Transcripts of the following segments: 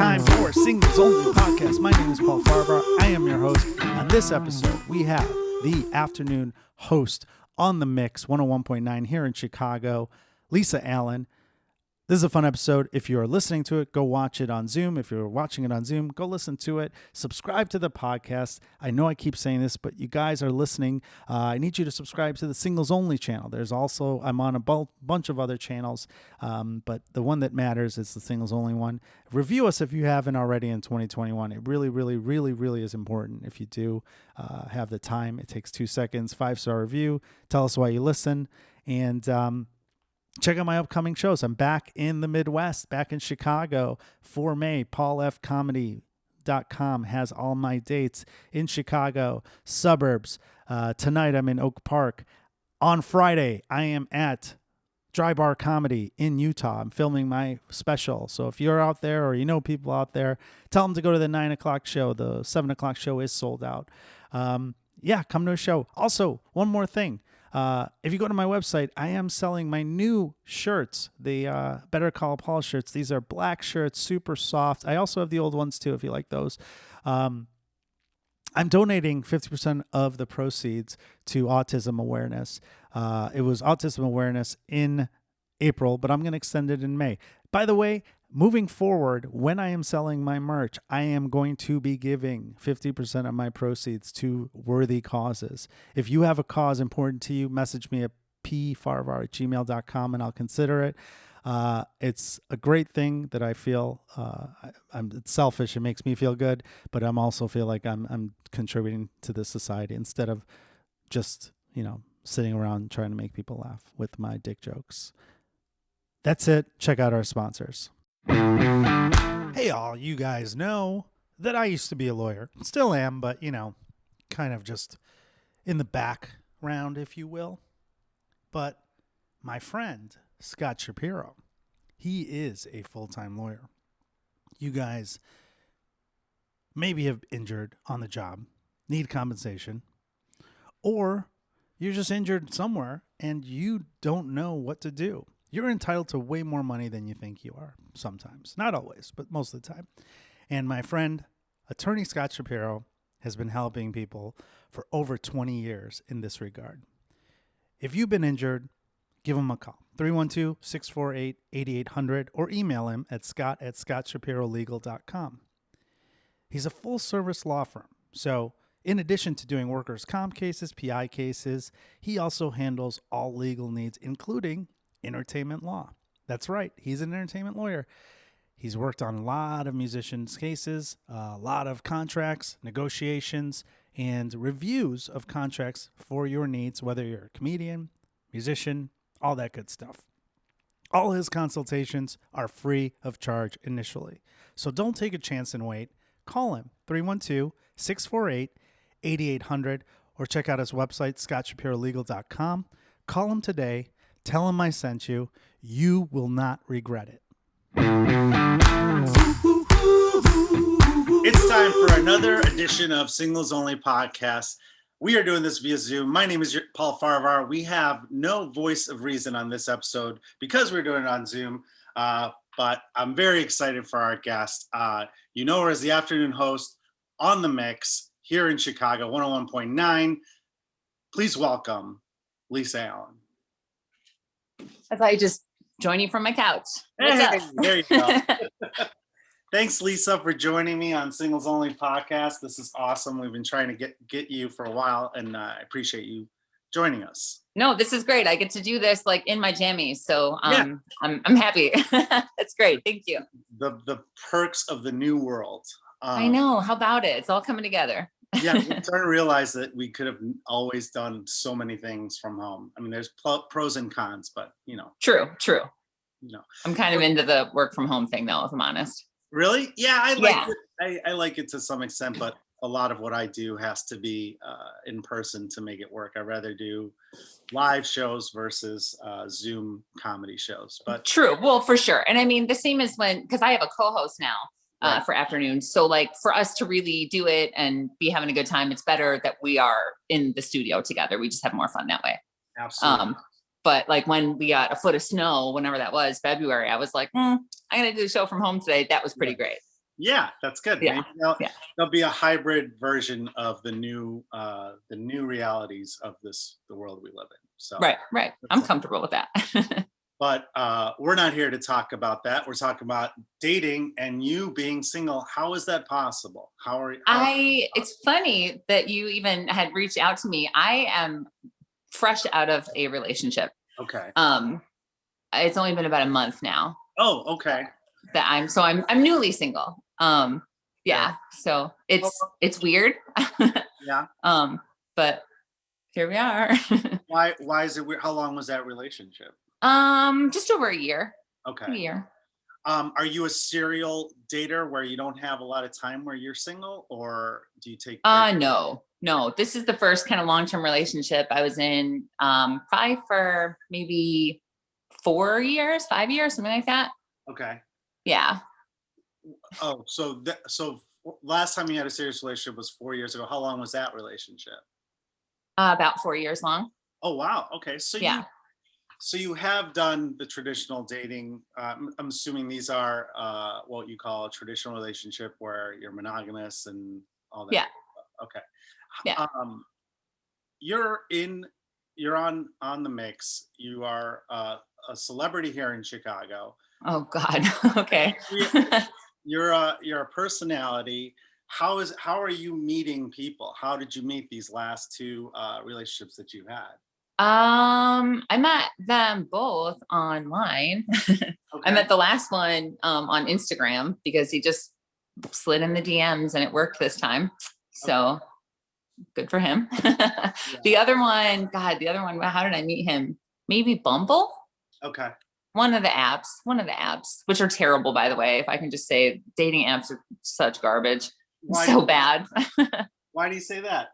time for Singles Only Podcast. My name is Paul Farahvar. I am your host. On this episode, we have the afternoon host on the mix, 101.9 here in Chicago, Lisa Allen. This is a fun episode. If you are listening to it, go watch it on Zoom. If you're watching it on Zoom, go listen to it. Subscribe to the podcast. I know I keep saying this, but you guys are listening. I need you to subscribe to the Singles Only channel. There's also, I'm on a bunch of other channels, but the one that matters is the Singles Only one. Review us if you haven't already in 2021. It really is important. If you do have the time, it takes 2 seconds, 5-star review. Tell us why you listen. And check out my upcoming shows. I'm back in the Midwest, back in Chicago for May. PaulFComedy.com has all my dates in Chicago, suburbs. Tonight I'm in Oak Park. On Friday, I am at Dry Bar Comedy in Utah. I'm filming my special. So if you're out there or you know people out there, tell them to go to the 9 o'clock show. The 7 o'clock show is sold out. Come to a show. Also, one more thing. If you go to my website, I am selling my new shirts, the Better Call Paul shirts. These are black shirts, super soft. I also have the old ones too, if you like those. I'm donating 50% of the proceeds to autism awareness. It was autism awareness in April, but I'm going to extend it in May. By the way, moving forward, when I am selling my merch, I am going to be giving 50% of my proceeds to worthy causes. If you have a cause important to you, message me at pfarahvar@gmail.com and I'll consider it. It's a great thing that I feel, it's selfish. It makes me feel good, but I'm also feel like I'm contributing to the society instead of just, sitting around trying to make people laugh with my dick jokes. That's it. Check out our sponsors. Hey, all you guys know that I used to be a lawyer. Still am, but, kind of just in the background, if you will. But my friend, Scott Shapiro, he is a full-time lawyer. You guys maybe have injured on the job, need compensation, or you're just injured somewhere and you don't know what to do. You're entitled to way more money than you think you are sometimes. Not always, but most of the time. And my friend, attorney Scott Shapiro, has been helping people for over 20 years in this regard. If you've been injured, give him a call. 312-648-8800 or email him at scott@scottshapirolegal.com. He's a full-service law firm. So in addition to doing workers' comp cases, PI cases, he also handles all legal needs, including entertainment law. That's right. He's an entertainment lawyer. He's worked on a lot of musicians' cases, a lot of contracts, negotiations, and reviews of contracts for your needs, whether you're a comedian, musician, all that good stuff. All his consultations are free of charge initially. So don't take a chance and wait. Call him, 312-648-8800, or check out his website, scottshapirolegal.com. Call him today. Tell him I sent you. You will not regret it. It's time for another edition of Singles Only Podcast. We are doing this via Zoom. My name is Paul Farahvar. We have no voice of reason on this episode because we're doing it on Zoom, but I'm very excited for our guest. You know her as the afternoon host on the mix here in Chicago, 101.9. Please welcome Lisa Allen. I thought I'd just join you from my couch. Hey, there you go. Thanks, Lisa, for joining me on Singles Only Podcast. This is awesome. We've been trying to get you for a while, and I appreciate you joining us. No, this is great. I get to do this like in my jammies, so I'm happy. That's great. Thank you. The perks of the new world. I know. How about it? It's all coming together. Yeah, we're starting to realize that we could have always done so many things from home. I mean, there's pros and cons, but True. I'm kind of into the work from home thing, though, if I'm honest. Really? Yeah, I like it. I like it to some extent, but a lot of what I do has to be in person to make it work. I'd rather do live shows versus Zoom comedy shows. But true. Well, for sure. And I mean, the same as because I have a co-host now. For afternoons. So like for us to really do it and be having a good time, it's better that we are in the studio together. We just have more fun that way. Absolutely. But like when we got a foot of snow, whenever that was, February, I was like, I'm going to do a show from home today. That was pretty great. Yeah, that's good. Yeah. Maybe Yeah. there'll be a hybrid version of the new realities of the world we live in. So, Right. Right. I'm that's comfortable with that. but we're not here to talk about that. We're talking about dating and you being single. How is that possible? It's funny that you even had reached out to me. I am fresh out of a relationship. Okay. It's only been about a month now Oh, okay. that I'm newly single. Yeah. So it's weird. Yeah. But here we are. Why is it weird? How long was that relationship? Just over a year. Okay. A year. Are you a serial dater where you don't have a lot of time where you're single, or do you take No. This is the first kind of long-term relationship I was in, probably for maybe 4 years, 5 years, something like that. Okay. Yeah. Oh, so last time you had a serious relationship was 4 years ago. How long was that relationship? About 4 years long. Oh, wow. Okay. Yeah. So you have done the traditional dating. I'm assuming these are what you call a traditional relationship where you're monogamous and all that. Yeah. Okay. Yeah. You're on the mix. You are a celebrity here in Chicago. Oh God. Okay. You're a personality. How are you meeting people? How did you meet these last two relationships that you had? I met them both online. Okay. I met the last one on Instagram because he just slid in the DMs and it worked this time. So good for him. The other one, how did I meet him? Maybe Bumble? Okay. One of the apps, which are terrible, by the way. If I can just say, dating apps are such garbage. So bad. Why do you say that?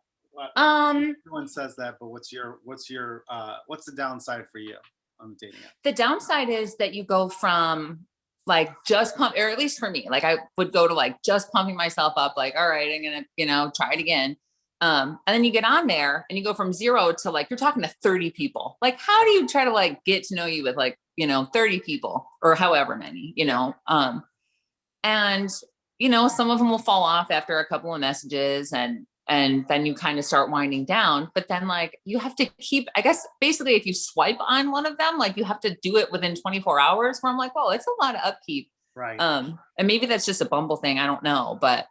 Everyone says that, but what's the downside for you on the dating app? The downside is that you go from like just pump, or at least for me, like I would go to like just pumping myself up, like, all right, I'm gonna, try it again. And then you get on there and you go from 0 to like, you're talking to 30 people. Like, how do you try to like get to know you with like, 30 people or however many, and some of them will fall off after a couple of messages and then you kind of start winding down, but then like you have to keep, I guess, basically if you swipe on one of them, like you have to do it within 24 hours where I'm like, well, it's a lot of upkeep. Right. And maybe that's just a Bumble thing. I don't know, but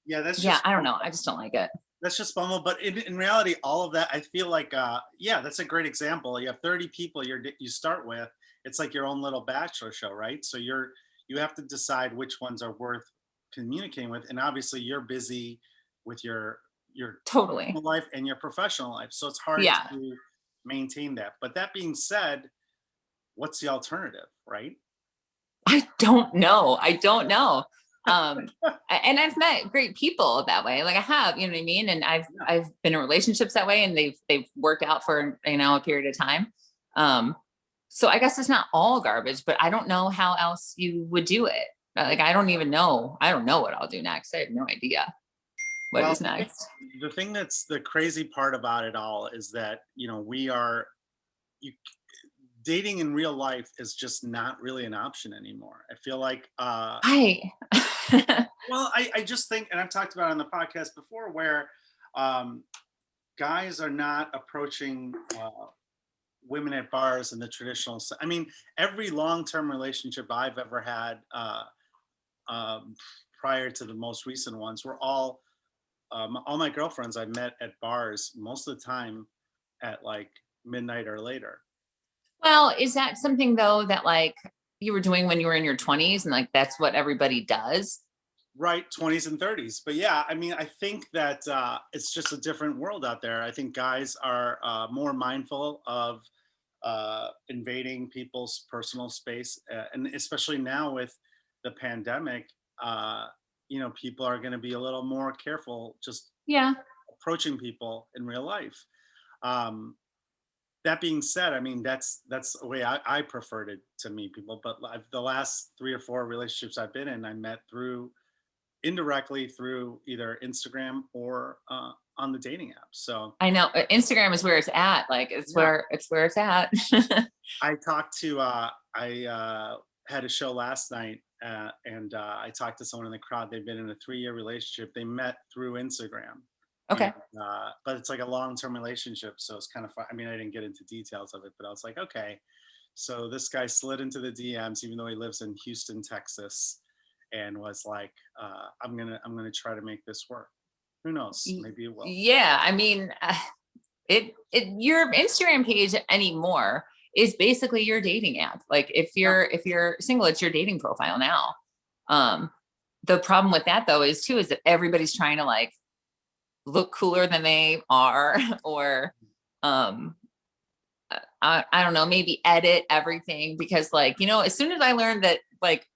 yeah, I don't know. I just don't like it. That's just Bumble. But in reality, all of that, I feel like, that's a great example. You have 30 people you start with. It's like your own little bachelor show, right? So you have to decide which ones are worth communicating with. And obviously you're busy with your totally life and your professional life. So it's hard to maintain that. But that being said, what's the alternative, right? I don't know. And I've met great people that way. Like I have, you know what I mean? And I've been in relationships that way and they've worked out for, a period of time. So I guess it's not all garbage, but I don't know how else you would do it. Like, I don't know what I'll do next. I have no idea what is next. The thing that's the crazy part about it all is that, dating in real life is just not really an option anymore. I feel like, I just think, and I've talked about it on the podcast before, where guys are not approaching women at bars in the traditional. I mean, every long-term relationship I've ever had prior to the most recent ones were all my girlfriends I met at bars most of the time at like midnight or later. Well, is that something though that like you were doing when you were in your 20s and like that's what everybody does? Right, 20s and 30s. But yeah, I mean, I think that it's just a different world out there. I think guys are more mindful of invading people's personal space, and especially now with the pandemic, people are going to be a little more careful just approaching people in real life. That being said, I mean, that's the way I prefer to meet people. But the last 3 or 4 relationships I've been in, I met indirectly through either Instagram or on the dating app. So I know Instagram is where it's at. Like where it's at. I talked to I had a show last night and I talked to someone in the crowd. They've been in a 3-year relationship. They met through Instagram. Okay. And, but it's like a long-term relationship, so it's kind of fun. I mean, I didn't get into details of it, but I was like, okay. So this guy slid into the DMs, even though he lives in Houston, Texas, and was like, I'm gonna try to make this work. Who knows? Maybe it will. Yeah, I mean, your Instagram page anymore is basically your dating app. Like if you're single, it's your dating profile now. The problem with that though is that everybody's trying to like look cooler than they are, or I don't know, maybe edit everything, because like, as soon as I learned that like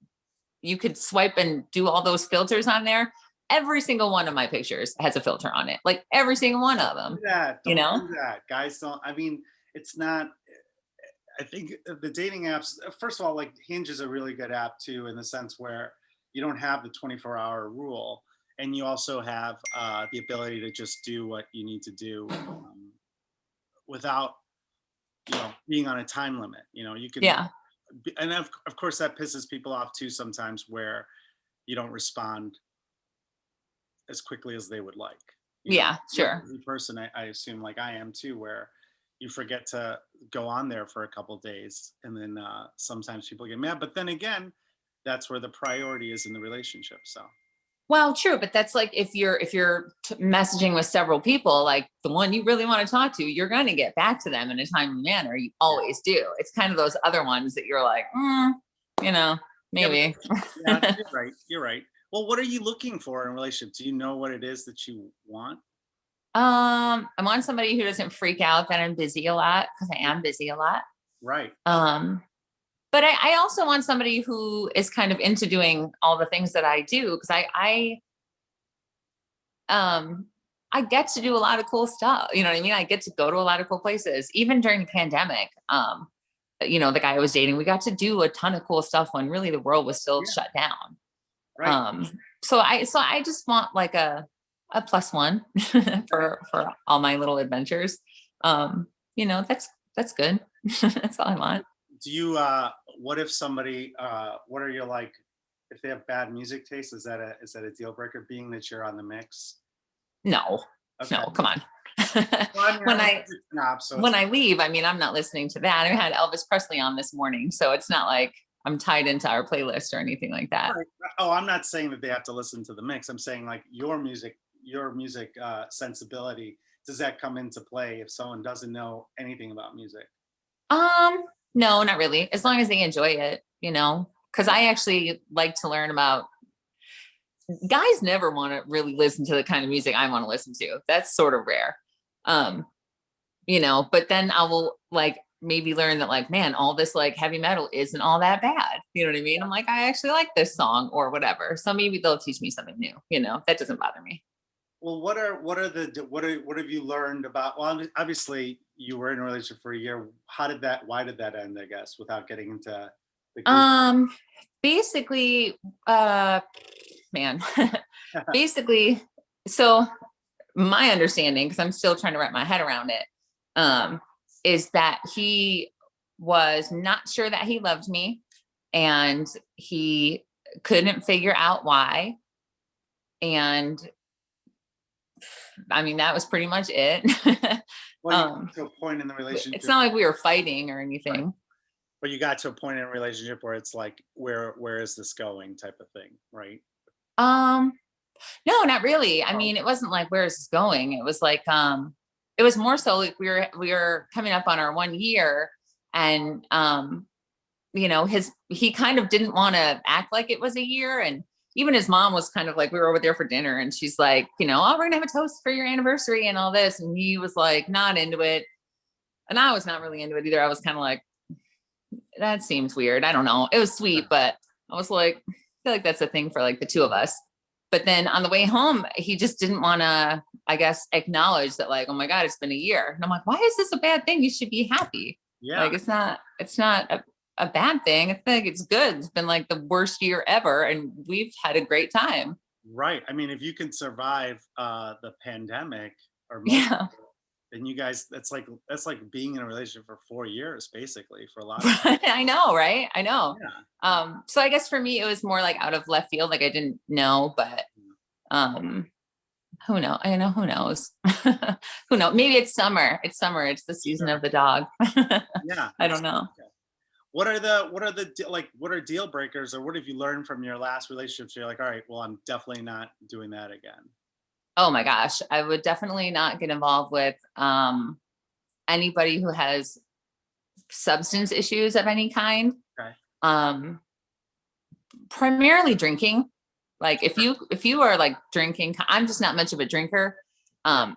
you could swipe and do all those filters on there, every single one of my pictures has a filter on it, like every single one of them. Don't do that. Guys don't. I mean, it's not. I think the dating apps, first of all, like Hinge is a really good app too, in the sense where you don't have the 24-hour rule, and you also have the ability to just do what you need to do without, being on a time limit. You can. Yeah. And of course, that pisses people off too sometimes, where you don't respond as quickly as they would like. Yeah, sure. The person, I assume, like I am too, where you forget to go on there for a couple of days, and then sometimes people get mad. But then again, that's where the priority is in the relationship. So. Well, true, but that's like if you're messaging with several people, like the one you really want to talk to, you're going to get back to them in a timely manner. You always do. It's kind of those other ones that you're like, maybe. Yeah, you're right. Well, what are you looking for in a relationship? Do you know what it is that you want? I want somebody who doesn't freak out that I'm busy a lot, because I am busy a lot. Right. But I also want somebody who is kind of into doing all the things that I do, because I get to do a lot of cool stuff. You know what I mean? I get to go to a lot of cool places, even during the pandemic. The guy I was dating, we got to do a ton of cool stuff when really the world was still shut down. Right. So I just want like a plus one for all my little adventures. That's good. That's all I want. Do you what if somebody what are you like, if they have bad music taste, is that a deal breaker, being that you're on the mix? No. Okay. No, come on. Well, when I leave, I mean, I'm not listening to that. I had Elvis Presley on this morning, so it's not like I'm tied into our playlist or anything like that. Right. Oh, I'm not saying that they have to listen to the mix. I'm saying like your music sensibility, does that come into play if someone doesn't know anything about music? No, not really. As long as they enjoy it, because I actually like to learn about. Guys never want to really listen to the kind of music I want to listen to. That's sort of rare. But then I will like maybe learn that like, man, all this like heavy metal isn't all that bad. You know what I mean? I'm like, I actually like this song or whatever. So maybe they'll teach me something new, that doesn't bother me. Well, what have you learned about, well, obviously you were in a relationship for a year. Why did that end, I guess, without getting into the basically, basically, so my understanding, because I'm still trying to wrap my head around it, is that he was not sure that he loved me, and he couldn't figure out why. And I mean, that was pretty much it. Well, you got to a point in the relationship. It's not like we were fighting or anything. Right. But you got to a point in a relationship where it's like, where is this going type of thing, right? No, not really. I mean, it wasn't like, where is this going? It was like, it was more so like we were coming up on our 1 year, and, he kind of didn't want to act like it was a year. And even his mom was kind of like, we were over there for dinner, and she's like, we're going to have a toast for your anniversary and all this. And he was like, not into it. And I was not really into it either. I was kind of like, that seems weird. I don't know. It was sweet, but I was like, I feel like that's a thing for like the two of us. But then on the way home, he just didn't want to, I guess, acknowledge that like, oh my God, it's been a year. And I'm like, why is this a bad thing? You should be happy. Yeah. Like, it's not a bad thing. I think it's good. It's been like the worst year ever, and we've had a great time. Right. I mean, if you can survive the pandemic, or yeah, And you guys, that's like being in a relationship for 4 years, basically, for a lot of people. I know, right? I know. Yeah. So I guess for me, it was more like out of left field. Like I didn't know, but who knows? I know, who knows? Who knows? Maybe it's summer. It's summer. It's the season of the dog. Yeah. I don't know. Okay. What are deal breakers, or what have you learned from your last relationships? You're like, all right, well, I'm definitely not doing that again. Oh my gosh. I would definitely not get involved with anybody who has substance issues of any kind. Okay. Primarily drinking. Like if you are like drinking, I'm just not much of a drinker. And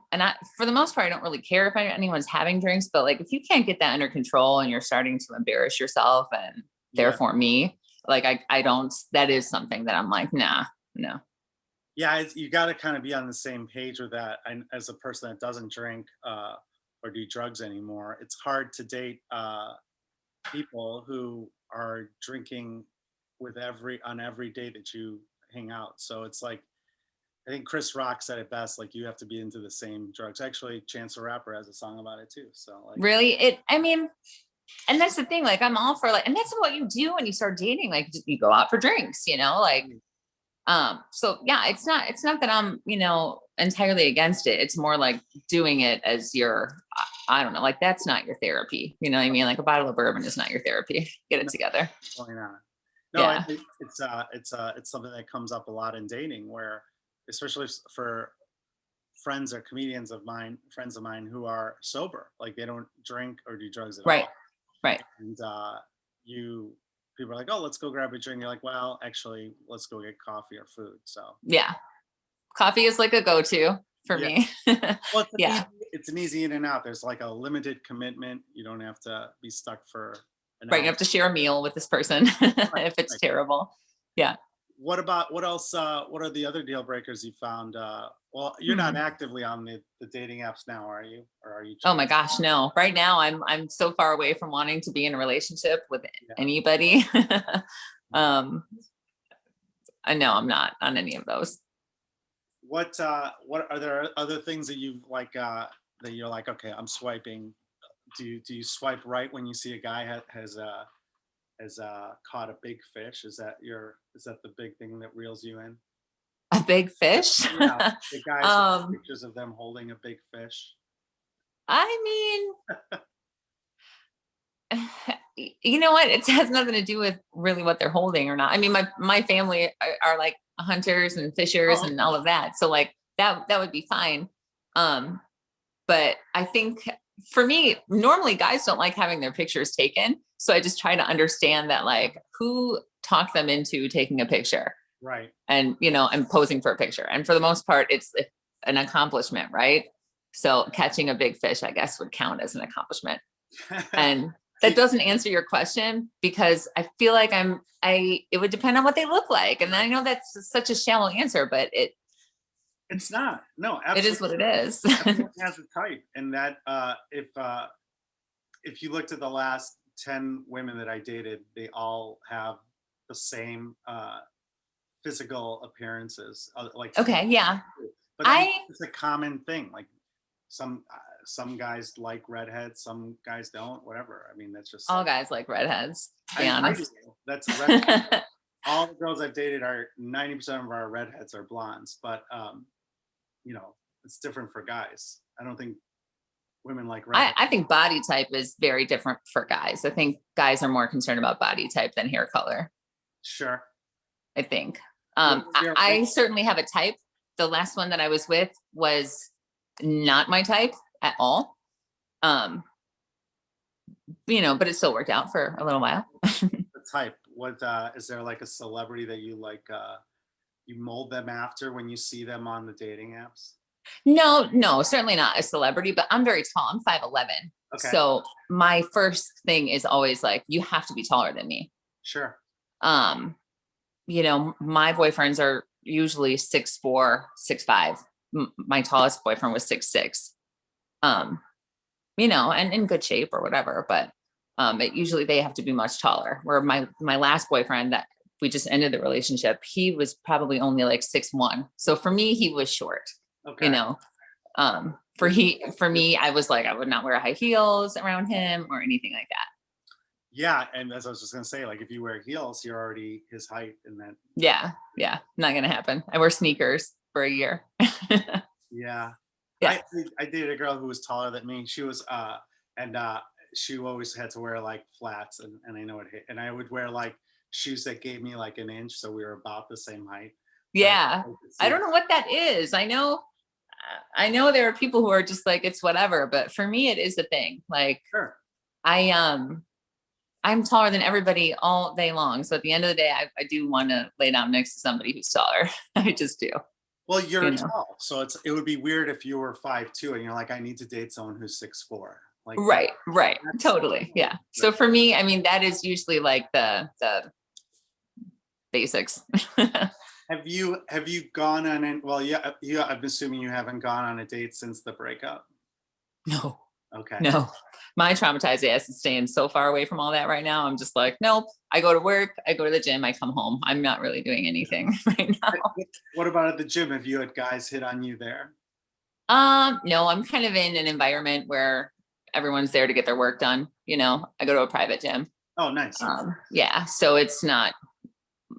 for the most part, I don't really care if anyone's having drinks, but like, if you can't get that under control and you're starting to embarrass yourself and therefore me, like, I don't, that is something that I'm like, nah, no. Yeah. You got to kind of be on the same page with that. And as a person that doesn't drink or do drugs anymore, it's hard to date people who are drinking on every day that you hang out. So it's like, I think Chris Rock said it best, like, you have to be into the same drugs. Actually, Chance the Rapper has a song about it too. So like, really, I mean, and that's the thing, like, I'm all for like, and that's what you do when you start dating, like you go out for drinks, like, so yeah, it's not that I'm, entirely against it. It's more like doing it as your, I don't know, like, that's not your therapy. You know what I mean? Like a bottle of bourbon is not your therapy. Get it together. Definitely not. No, Yeah. it's something that comes up a lot in dating, where, especially for friends or friends of mine who are sober, like they don't drink or do drugs at all. Right. And people are like, oh, let's go grab a drink. You're like, well, actually, let's go get coffee or food. So yeah, coffee is like a go-to for me. Well, it's an easy in and out. There's like a limited commitment. You don't have to be stuck for an hour. You have to share a meal with this person if it's terrible. Yeah. What else? What are the other deal breakers you found? Well, you're not actively on the dating apps now, are you? Or are you? Oh my gosh, no. Right now, I'm so far away from wanting to be in a relationship with anybody. I know I'm not on any of those. What are there other things that you like that you're like, okay, I'm swiping? Do you swipe right when you see a guy has caught a big fish? Is that the big thing that reels you in? A big fish? Yeah, the guys with pictures of them holding a big fish. I mean, you know what? It has nothing to do with really what they're holding or not. I mean, my family are like hunters and fishers and all of that. So like that would be fine. But I think for me, normally guys don't like having their pictures taken. So I just try to understand that, like, who talked them into taking a picture. Right. And, and posing for a picture. And for the most part, it's an accomplishment, right? So catching a big fish, I guess, would count as an accomplishment. And that doesn't answer your question, because I feel like it would depend on what they look like. And I know that's such a shallow answer, but it's not. No, absolutely. It is what it is. Everyone has a type. And that if you looked at the last 10 women that I dated, they all have the same physical appearances. Okay, yeah. But it's a common thing. Like some guys like redheads, some guys don't. Whatever. I mean, that's just all guys like redheads. To be honest, that's all the girls I've dated are 90% of our redheads are blondes. But it's different for guys. I don't think women like redheads. I think body type is very different for guys. I think guys are more concerned about body type than hair color. Sure. I think. I certainly have a type. The last one that I was with was not my type at all. But it still worked out for a little while. The type. What is there like a celebrity that you like? You mold them after when you see them on the dating apps? No, certainly not a celebrity. But I'm very tall. I'm 5'11". Okay. So my first thing is always like, you have to be taller than me. Sure. My boyfriends are usually 6'4", 6'5". My tallest boyfriend was 6'6". And in good shape or whatever, but usually they have to be much taller. Where my last boyfriend that we just ended the relationship, he was probably only like 6'1". So for me, he was short. Okay. For me, I was like, I would not wear high heels around him or anything like that. Yeah, and as I was just gonna say, like if you wear heels, you're already his height, and then Yeah. Not going to happen. I wear sneakers for a year. yeah. Yeah. I dated a girl who was taller than me. She was and she always had to wear like flats, and I know it hit, and I would wear like shoes that gave me like an inch, so we were about the same height. But Yeah. I could see I it. don't know what that is. I know there are people who are just like, it's whatever, but for me, it is a thing. Like Sure. I'm taller than everybody all day long. So at the end of the day, I do want to lay down next to somebody who's taller. I just do, Well, you're you know? tall, so it would be weird if you were 5'2" and you're like, I need to date someone who's 6'4". Like that, Right. that's Totally. Yeah. So for me, I mean, that is usually like the basics. have you gone on an well, yeah, I'm assuming you haven't gone on a date since the breakup. No. Okay. No, my traumatized ass is staying so far away from all that right now. I'm just like, nope. I go to work, I go to the gym, I come home. I'm not really doing anything right now. What about at the gym? Have you had guys hit on you there? No, I'm kind of in an environment where everyone's there to get their work done. I go to a private gym. Oh, nice. Yeah, so it's not,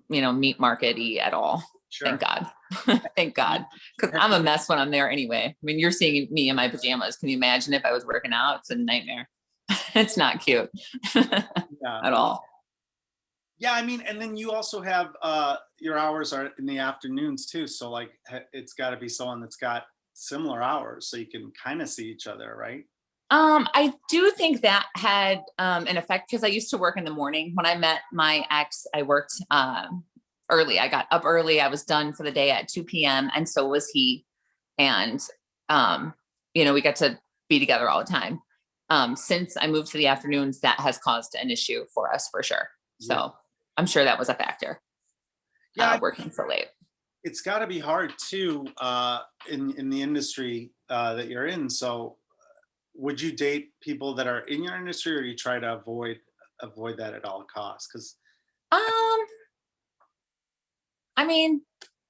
meat market-y at all. Sure. Thank God. Thank God. Because I'm a mess when I'm there anyway. I mean, you're seeing me in my pajamas. Can you imagine if I was working out? It's a nightmare. It's not cute Yeah. at all. Yeah, I mean, and then you also have your hours are in the afternoons too. So like it's got to be someone that's got similar hours so you can kind of see each other, right? I do think that had an effect because I used to work in the morning. When I met my ex, I worked early. I got up early. I was done for the day at 2 p.m. And so was he. And, we got to be together all the time. Since I moved to the afternoons, that has caused an issue for us for sure. So Yeah. I'm sure that was a factor. Yeah, Working so late. it's got to be hard too in the industry that you're in. So would you date people that are in your industry, or do you try to avoid that at all costs? Because Um, I mean,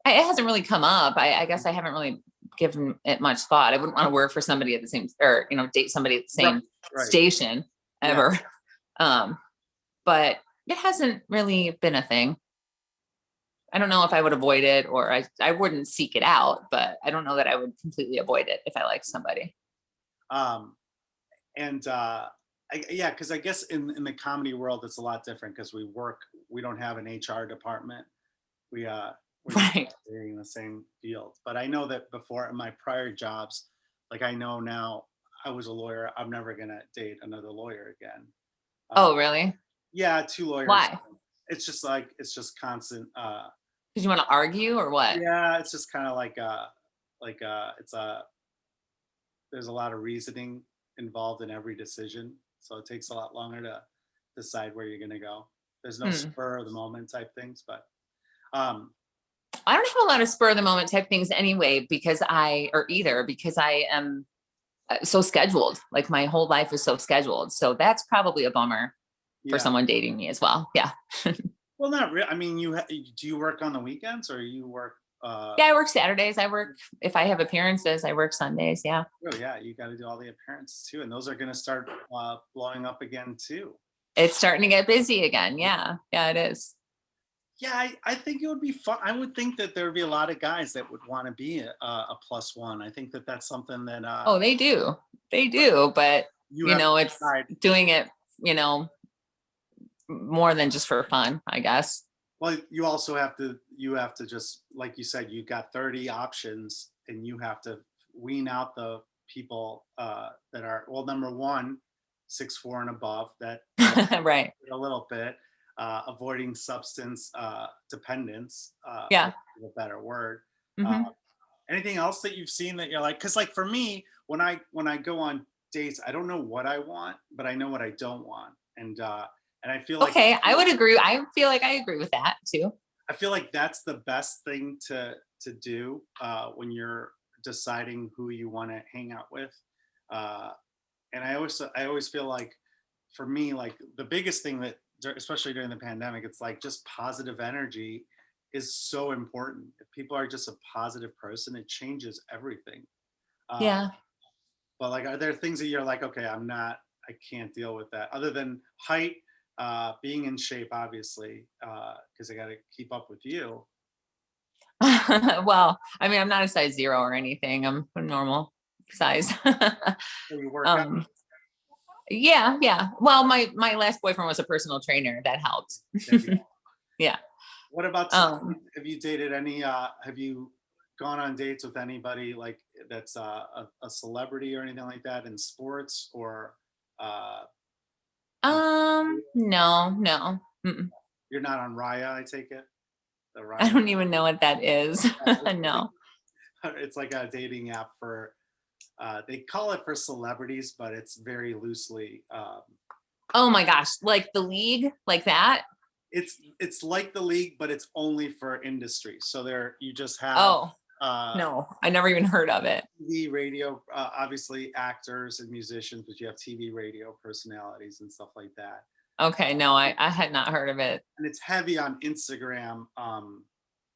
it hasn't really come up. I guess I haven't really given it much thought. I wouldn't want to work for somebody at the same, or, date somebody at the same right. station Yeah. ever. But it hasn't really been a thing. I don't know if I would avoid it or I wouldn't seek it out, but I don't know that I would completely avoid it if I liked somebody. Um, and yeah, because I guess in the comedy world it's a lot different because we don't have an HR department. We're just Right. in the same field. But I know that before in my prior jobs, like I know now I was a lawyer. I'm never gonna date another lawyer again. Oh, really? Yeah, two lawyers. Why? It's just constant. Because you want to argue or what? Yeah, it's just kind of it's there's a lot of reasoning involved in every decision, so it takes a lot longer to decide where you're gonna go. There's no spur of the moment type things, but um, I don't have a lot of spur of the moment type things anyway, because I am so scheduled. Like my whole life is so scheduled. So that's probably a bummer for yeah. someone dating me as well. Yeah. Well, not really. I mean, do you work on the weekends or you work? Yeah, I work Saturdays. If I have appearances, I work Sundays. Yeah. Oh yeah, you got to do all the appearances too, and those are going to start blowing up again too. It's starting to get busy again. Yeah. Yeah, it is. Yeah, I think it would be fun. I would think that there would be a lot of guys that would want to be a plus one. I think that that's something that Oh, they do. They do. But, you have it's doing it, more than just for fun, I guess. Well, you also have to just, like you said, you got 30 options and you have to wean out the people that are, well, number one, 6'4" and above, that Right. a little bit, avoiding substance dependence, Yeah. a better word. Mm-hmm. Anything else that you've seen that you're like, because like for me, when I go on dates, I don't know what I want, but I know what I don't want. And I feel like, okay, I would agree. I feel like I agree with that too. I feel like that's the best thing to do when you're deciding who you want to hang out with. And I always feel like, for me, like the biggest thing that, especially during the pandemic, it's like just positive energy is so important. If people are just a positive person, it changes everything. Yeah. But like, are there things that you're like, okay, I can't deal with that, other than height, being in shape, obviously, because I got to keep up with you. Well, I mean, I'm not a size 0 or anything. I'm a normal size. So you work out. Yeah, yeah. Well, my last boyfriend was a personal trainer. That helped. There you go. Yeah. What about, have you dated any, have you gone on dates with anybody like that's a celebrity or anything like that in sports, or No. Mm-mm. you're not on Raya, I take it? The I Raya. don't even know what that is. No. It's like a dating app for, they call it for celebrities, but it's very loosely. Oh my gosh. Like the league, like that? It's like the league, but it's only for industry. So you just have Oh, no, I never even heard of it. TV, radio, obviously actors and musicians, but you have TV, radio personalities and stuff like that. Okay. No, I had not heard of it. And it's heavy on Instagram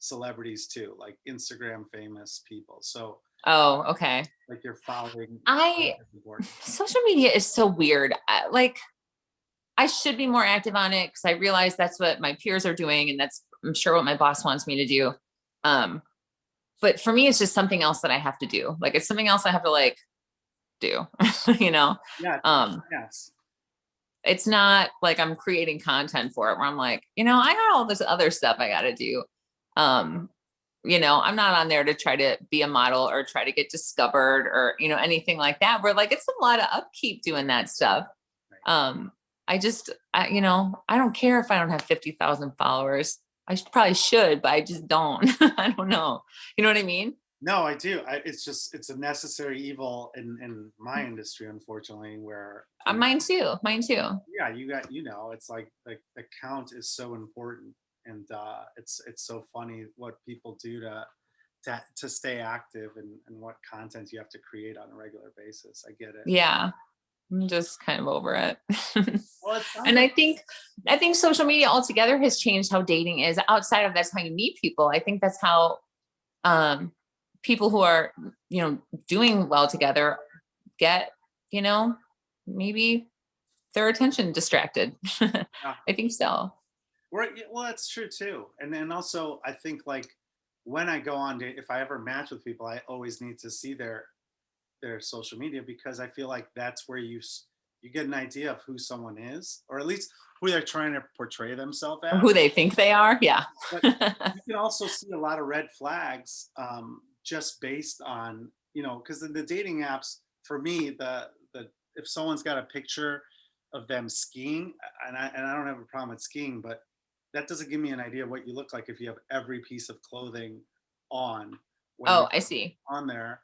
celebrities too, like Instagram famous people. So Oh, okay. like you're following. Social media is so weird. Like I should be more active on it because I realize that's what my peers are doing, and that's, I'm sure, what my boss wants me to do. But for me, it's just something else that I have to do. Like it's something else I have to like do, you know? Yeah. Yes. It's not like I'm creating content for it where I'm like, I got all this other stuff I got to do. I'm not on there to try to be a model or try to get discovered or, anything like that. Where like, it's a lot of upkeep doing that stuff. Right. I don't care if I don't have 50,000 followers. Probably should, but I just don't. I don't know. You know what I mean? No, I do. It's a necessary evil in my industry, unfortunately, where Mine too. Yeah, it's like the count is so important, and it's so funny what people do to stay active, and what content you have to create on a regular basis. I get it. Yeah. I'm just kind of over it. Well, And I think social media altogether has changed how dating is. Outside of that's how you meet people. I think that's how people who are, doing well together get, maybe their attention distracted. Yeah. I think so. Well, that's true too. And then also, I think like when I go on date, if I ever match with people, I always need to see their social media, because I feel like that's where you get an idea of who someone is, or at least who they're trying to portray themselves as. Who they think they are. Yeah. But you can also see a lot of red flags just based on, because in the dating apps, for me, the if someone's got a picture of them skiing, and I don't have a problem with skiing, but that doesn't give me an idea of what you look like if you have every piece of clothing on. I see. On there.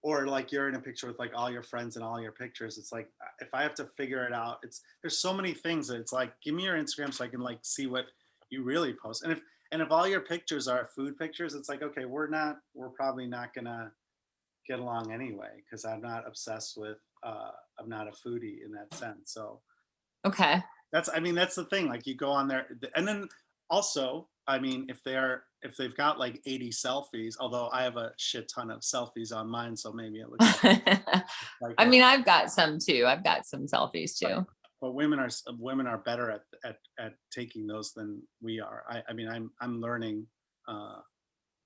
Or like you're in a picture with like all your friends and all your pictures. It's like, if I have to figure it out, there's so many things that it's like, give me your Instagram so I can like see what you really post. And if all your pictures are food pictures, it's like, okay, we're probably not gonna get along anyway, because I'm not obsessed with, I'm not a foodie in that sense. So okay. that's the thing. Like you go on there, and then also, I mean, if they've got like 80 selfies, although I have a shit ton of selfies on mine, so maybe it looks like I mean, I've got some too. I've got some selfies too. But women are better at taking those than we are. I mean, I'm learning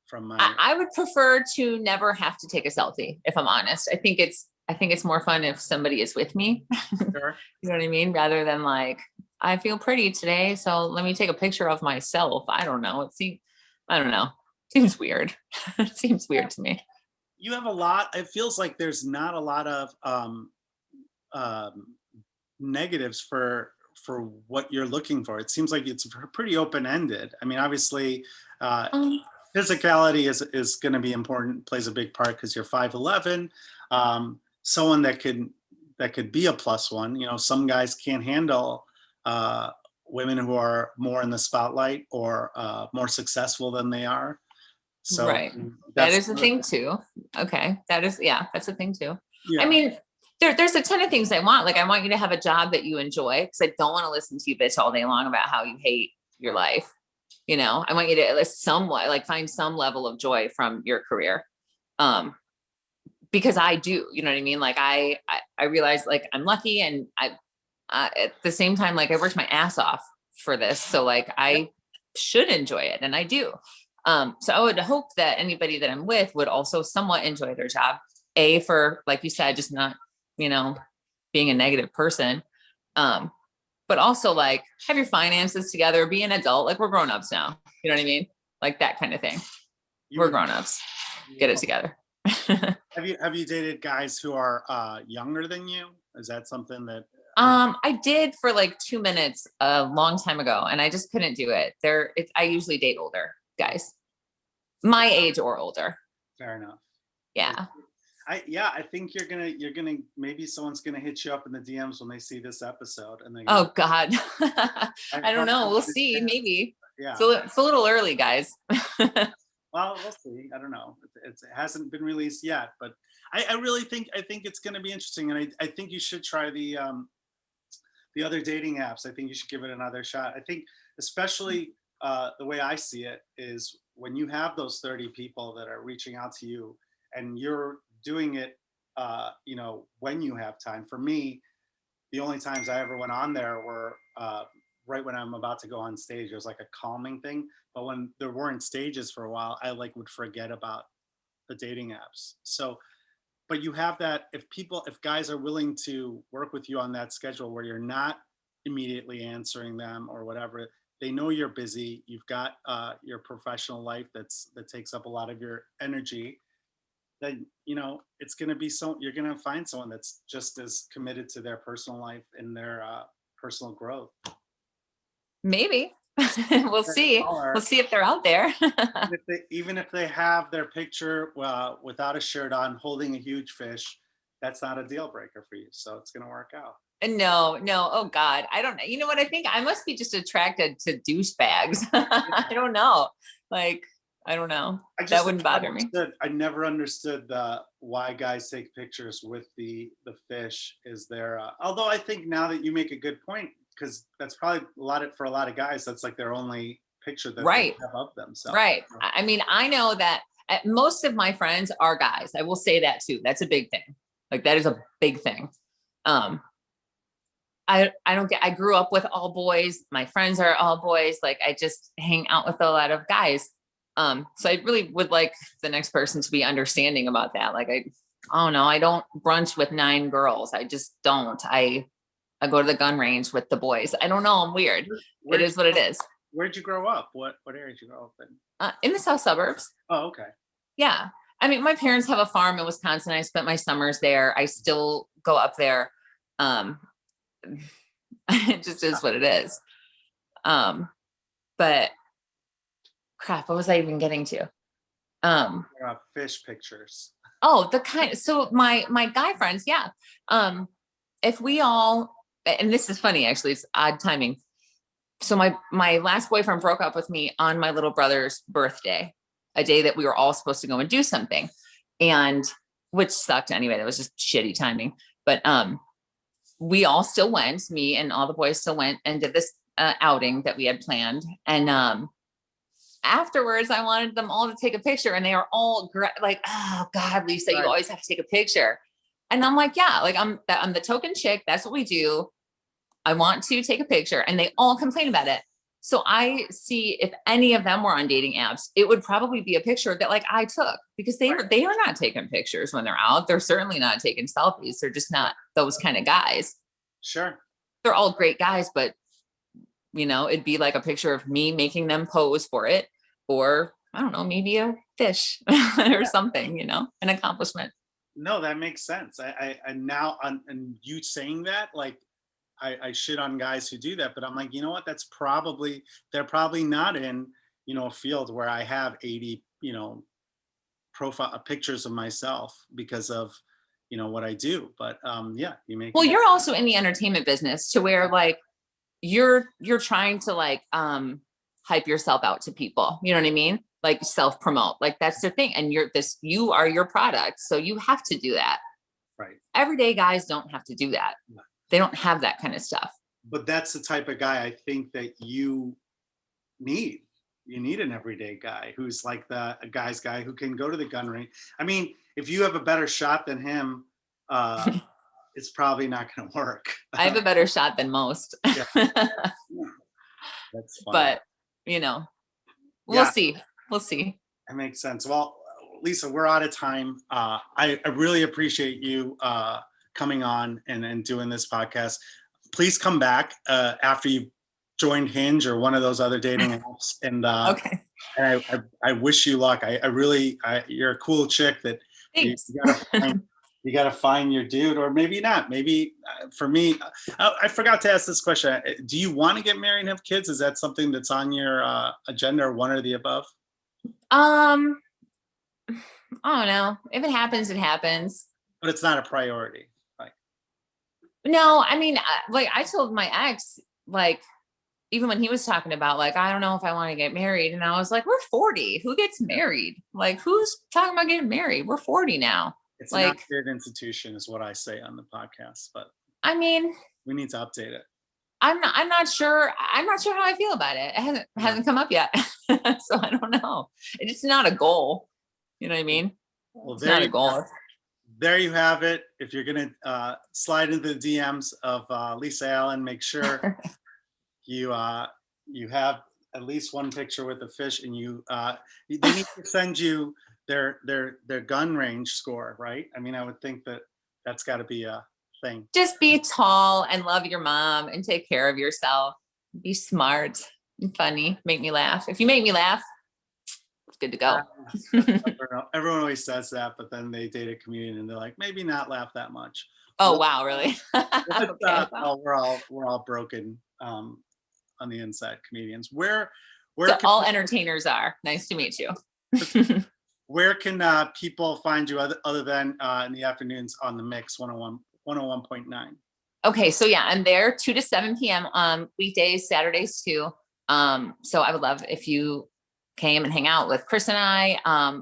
from my. I would prefer to never have to take a selfie, if I'm honest. I think it's more fun if somebody is with me. Sure. You know what I mean? Rather than like, I feel pretty today, so let me take a picture of myself. I don't know. I don't know. Seems weird. It seems weird to me. You have a lot. It feels like there's not a lot of negatives for what you're looking for. It seems like it's pretty open-ended. I mean, obviously, physicality is going to be important, plays a big part, because you're 5'11". Someone that could be a +1. Some guys can't handle women who are more in the spotlight or more successful than they are. So right. That is the thing too. Okay. That's a thing too. Yeah. I mean, there's a ton of things I want. Like, I want you to have a job that you enjoy, because I don't want to listen to you bitch all day long about how you hate your life. I want you to at least somewhat like find some level of joy from your career. Because I do, you know what I mean? Like I realize like I'm lucky, and I at the same time, like I worked my ass off for this. So like I should enjoy it, and I do. So I would hope that anybody that I'm with would also somewhat enjoy their job. For, like you said, just not, being a negative person. But also like have your finances together, be an adult. Like we're grown-ups now. You know what I mean? Like that kind of thing. We're grown-ups. Get it together. Have you dated guys who are younger than you? Is that something that I did for like 2 minutes a long time ago, and I just couldn't do it. I usually date older guys, my age or older. Fair enough. Yeah. I think you're gonna maybe someone's gonna hit you up in the DMs when they see this episode, and they oh God. I don't know. We'll see. Maybe. Yeah. It's a little early, guys. Well, we'll see. I don't know. It hasn't been released yet, but I really think it's going to be interesting, and I think you should try the other dating apps. I think you should give it another shot. I think especially the way I see it is when you have those 30 people that are reaching out to you, and you're doing it, when you have time. For me, the only times I ever went on there were right when I'm about to go on stage. It was like a calming thing. But when there weren't stages for a while, I like would forget about the dating apps. So, but you have that, if guys are willing to work with you on that schedule where you're not immediately answering them or whatever, they know you're busy. You've got your professional life that takes up a lot of your energy. Then, it's going to be you're going to find someone that's just as committed to their personal life and their personal growth. Maybe. We'll see. We'll see if they're out there. even if they have their picture without a shirt on, holding a huge fish, that's not a deal breaker for you. So it's going to work out. No. Oh God. I don't know. You know what? I think I must be just attracted to douchebags. I don't know. Like, I don't know. That wouldn't bother me. I never understood why guys take pictures with the fish. Is there? Although I think now that you make a good point, because that's probably for a lot of guys, that's like their only picture that they have of themselves. Right. I mean, I know that most of my friends are guys. I will say that too. That's a big thing. Like that is a big thing. I grew up with all boys. My friends are all boys. Like I just hang out with a lot of guys. So I really would like the next person to be understanding about that. Like I don't know. I don't brunch with 9 girls. I just don't. I go to the gun range with the boys. I don't know. I'm weird. It is what it is. Where'd you grow up? What area did you grow up in? In the south suburbs. Oh, okay. Yeah. I mean, my parents have a farm in Wisconsin. I spent my summers there. I still go up there. It just is what it is. But crap, what was I even getting to? Fish pictures. Oh, so my guy friends. Yeah. If we all, and this is funny, actually, it's odd timing. So my last boyfriend broke up with me on my little brother's birthday, a day that we were all supposed to go and do something, and which sucked anyway. That was just shitty timing. But we all still went, me and all the boys still went and did this outing that we had planned. And afterwards, I wanted them all to take a picture, and they are all like, "Oh God, Lisa, you always have to take a picture." And I'm like, "Yeah, like I'm the token chick. That's what we do. I want to take a picture." And they all complain about it. So I see if any of them were on dating apps, it would probably be a picture that like I took, because they are not taking pictures when they're out. They're certainly not taking selfies. They're just not those kind of guys. Sure. They're all great guys, but it'd be like a picture of me making them pose for it, or I don't know, maybe a fish or something, an accomplishment. No, that makes sense. I now, and you saying that, like, I shit on guys who do that, but I'm like, you know what? They're probably not in, a field where I have 80, profile pictures of myself because of, what I do. But yeah, you're also in the entertainment business to where like you're trying to like hype yourself out to people. You know what I mean? Like self promote, like that's the thing. And you are your product. So you have to do that. Right. Everyday guys don't have to do that. No. They don't have that kind of stuff. But that's the type of guy I think that you need. you need an everyday guy who's like a guy's guy who can go to the gun range. I mean, if you have a better shot than him, it's probably not going to work. I have a better shot than most. Yeah. That's fine. But, we'll see. We'll see. That makes sense. Well, Lisa, we're out of time. I really appreciate you coming on and doing this podcast. Please come back after you've joined Hinge or one of those other dating apps. And Okay. And I wish you luck. I really, you're a cool chick that Thanks. you gotta find your dude, or maybe not. Maybe for me, I forgot to ask this question. Do you want to get married and have kids? Is that something that's on your agenda, or one or the above? I don't know. If it happens, it happens. But it's not a priority. No, I mean, like I told my ex, like, even when he was talking about, like, I don't know if I want to get married. And I was like, we're 40. Who gets married? Like, who's talking about getting married? We're 40 now. It's like, not a good institution is what I say on the podcast, but I mean, we need to update it. I'm not sure how I feel about it. It hasn't come up yet. So I don't know. It's not a goal. You know what I mean? Well, it's not a goal. There you have it. If you're going to slide into the DMs of Lisa Allen, make sure you have at least one picture with a fish, and they need to send you their gun range score, right? I mean, I would think that's got to be a thing. Just be tall and love your mom and take care of yourself. Be smart and funny. Make me laugh. If you make me laugh, it's good to go. Everyone always says that, but then they date a comedian and they're like, maybe not laugh that much. Oh, wow, really? Okay. We're all broken on the inside, comedians. Where all entertainers are. Nice to meet you. Where can people find you other than in the afternoons on the Mix 101.9? Okay, so yeah, I'm there 2 to 7 p.m. Weekdays, Saturdays too. So I would love if you came and hang out with Chris and I.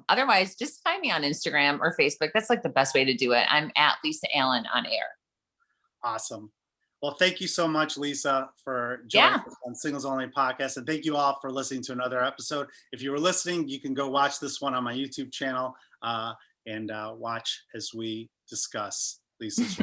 Otherwise, just find me on Instagram or Facebook. That's like the best way to do it. I'm at Lisa Allen on air. Awesome. Well, thank you so much, Lisa, for joining us on Singles Only Podcast. And thank you all for listening to another episode. If you were listening, you can go watch this one on my YouTube channel and watch as we discuss Lisa's